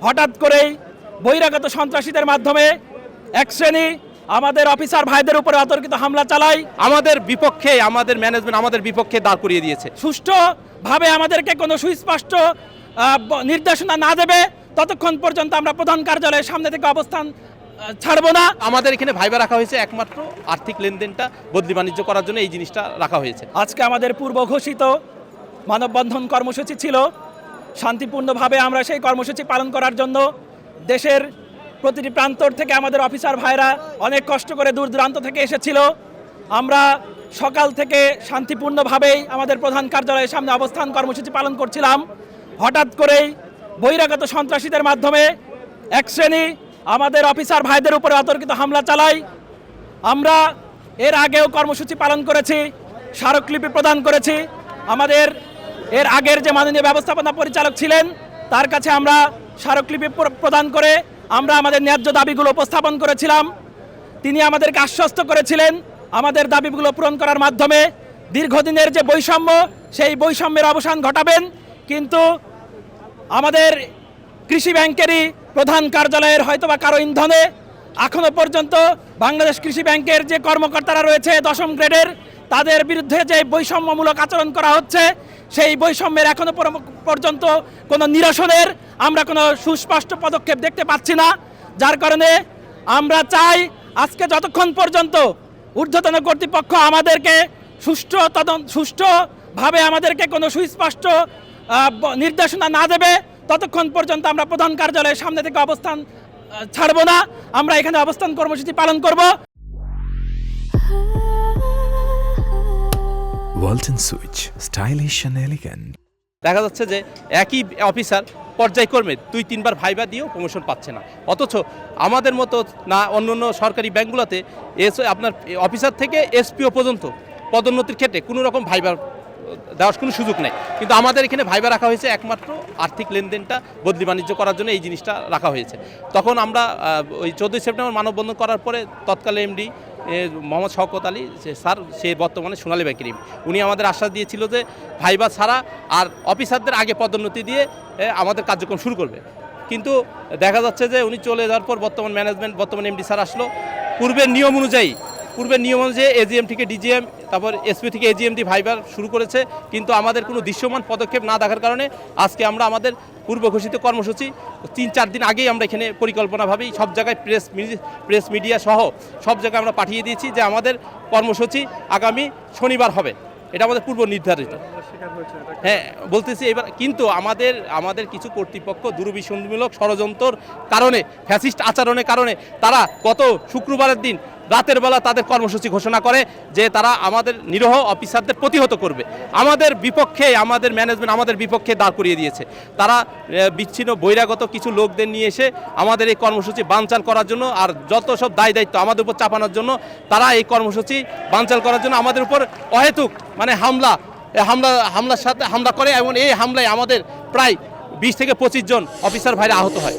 হঠাৎ করেই বহিরাগত সন্ত্রাসীদের মাধ্যমে এক শ্রেণী আমাদের অফিসার ভাইদের উপরে অতর্কিত হামলা চালায়, আমাদের বিপক্ষে, আমাদের ম্যানেজমেন্ট আমাদের বিপক্ষে দাঁড় করিয়ে দিয়েছে। সুষ্ঠুভাবে আমাদেরকে কোনো সুস্পষ্ট নির্দেশনা না দেবে ততক্ষণ পর্যন্ত আমরা প্রধান কার্যালয়ের সামনে থেকে অবস্থান ছাড়বো না। আমাদের এখানে ভাইবা রাখা হয়েছে একমাত্র আর্থিক লেনদেনটা বদলি বাণিজ্য করার জন্য এই জিনিসটা রাখা হয়েছে। আজকে আমাদের পূর্ব ঘোষিত মানববন্ধন কর্মসূচি ছিল। শান্তিপূর্ণভাবে আমরা সেই কর্মসূচি পালন করার জন্য দেশের প্রতিটি প্রান্তর থেকে আমাদের অফিসার ভাইরা অনেক কষ্ট করে দূর দূরান্ত থেকে এসেছিল। আমরা সকাল থেকে শান্তিপূর্ণভাবেই আমাদের প্রধান কার্যালয়ের সামনে অবস্থান কর্মসূচি পালন করছিলাম। হঠাৎ করেই বহিরাগত সন্ত্রাসীদের মাধ্যমে এক শ্রেণী আমাদের অফিসার ভাইদের উপরে অতর্কিত হামলা চালায়। আমরা এর আগেও কর্মসূচি পালন করেছি, স্মারকলিপি প্রদান করেছি। আমাদের এর আগের যে মাননীয় ব্যবস্থাপনা পরিচালক ছিলেন তার কাছে আমরা স্মারকলিপি প্রদান করে আমরা আমাদের ন্যায্য দাবিগুলো উপস্থাপন করেছিলাম। তিনি আমাদেরকে আশ্বস্ত করেছিলেন আমাদের দাবিগুলো পূরণ করার মাধ্যমে দীর্ঘদিনের যে বৈষম্য সেই বৈষম্যের অবসান ঘটাবেন। কিন্তু আমাদের কৃষি ব্যাংকেরই প্রধান কার্যালয়ের হয়তোবা কারো ইন্ধনে এখনো পর্যন্ত বাংলাদেশ কৃষি ব্যাংকের যে কর্মকর্তারা রয়েছে 10ম গ্রেডের, তাদের বিরুদ্ধে যে বৈষম্যমূলক আচরণ করা হচ্ছে সেই বৈষম্যের এখনো পর্যন্ত কোনো নিরসনের আমরা কোনো সুস্পষ্ট পদক্ষেপ দেখতে পাচ্ছি না। যার কারণে আমরা আজকে যতক্ষণ পর্যন্ত ঊর্ধ্বতন কর্তৃপক্ষ আমাদেরকে সুষ্ঠুভাবে আমাদেরকে কোনো সুস্পষ্ট নির্দেশনা না দেবে ততক্ষণ পর্যন্ত আমরা প্রধান কার্যালয়ের সামনে থেকে অবস্থান ছাড়বো না। আমরা এখানে অবস্থান কর্মসূচি পালন করব। Walton switch, stylish and elegant. দেখা যাচ্ছে যে একই অফিসার পর্যায়ক্রমে 2-3 বার ভাইবা দিয়েও প্রমোশন পাচ্ছে না, অথচ আমাদের মতো না অন্য সরকারি ব্যাংকগুলোতে আপনার অফিসার থেকে এসপিও পর্যন্ত পদোন্নতির ক্ষেত্রে কোনো রকম ভাইবা দেওয়ার কোনো সুযোগ নেই। কিন্তু আমাদের এখানে ভাইবা রাখা হয়েছে একমাত্র আর্থিক লেনদেনটা বদলি বাণিজ্য করার জন্য এই জিনিসটা রাখা হয়েছে। তখন আমরা ওই 14ই সেপ্টেম্বর মানববন্ধন করার পরে তৎকালে এমডি মোহাম্মদ শওকত আলী স্যার, সে বর্তমানে সোনালী ব্যাংকের উনি আমাদের আশ্বাস দিয়েছিল যে ভাইবা ছাড়া আর অফিসারদের আগে পদোন্নতি দিয়ে আমাদের কার্যক্রম শুরু করবে। কিন্তু দেখা যাচ্ছে যে উনি চলে যাওয়ার পর বর্তমান এমডি স্যার আসলো। পূর্বের নিয়ম অনুযায়ী এজিএম থেকে ডিজিএম, তারপর এসপি থেকে এজিএম দি ভাইবার শুরু করেছে। কিন্তু আমাদের কোনো দৃশ্যমান পদক্ষেপ না দেখার কারণে আজকে আমরা আমাদের পূর্ব ঘোষিত কর্মসূচি 3-4 দিন আগেই আমরা এখানে পরিকল্পনাভাবেই সব জায়গায় প্রেস মিডিয়া সহ সব জায়গায় আমরা পাঠিয়ে দিয়েছি যে আমাদের কর্মসূচি আগামী শনিবার হবে। এটা আমাদের পূর্ব নির্ধারিত। হ্যাঁ বলতেছি এবার, কিন্তু আমাদের কিছু কর্তৃপক্ষ দুরভিসন্ধিমূলক ষড়যন্ত্রের কারণে, ফ্যাসিস্ট আচরণের কারণে তারা গত শুক্রবারের দিন রাতের বেলা তাদের কর্মসূচি ঘোষণা করে যে তারা আমাদের নিরীহ অফিসারদের প্রতিহত করবে। আমাদের বিপক্ষে, আমাদের ম্যানেজমেন্ট আমাদের বিপক্ষে দাঁড় করিয়ে দিয়েছে। তারা বিচ্ছিন্ন বহিরাগত কিছু লোকদের নিয়ে এসে আমাদের এই কর্মসূচি বানচাল করার জন্য আর যত সব দায়িত্ব আমাদের উপর চাপানোর জন্য তারা এই কর্মসূচি বানচাল করার জন্য আমাদের উপর অহেতুক হামলার সাথে হামলা করে এবং এই হামলায় আমাদের প্রায় 20 থেকে 25 জন অফিসার ভাইরা আহত হয়।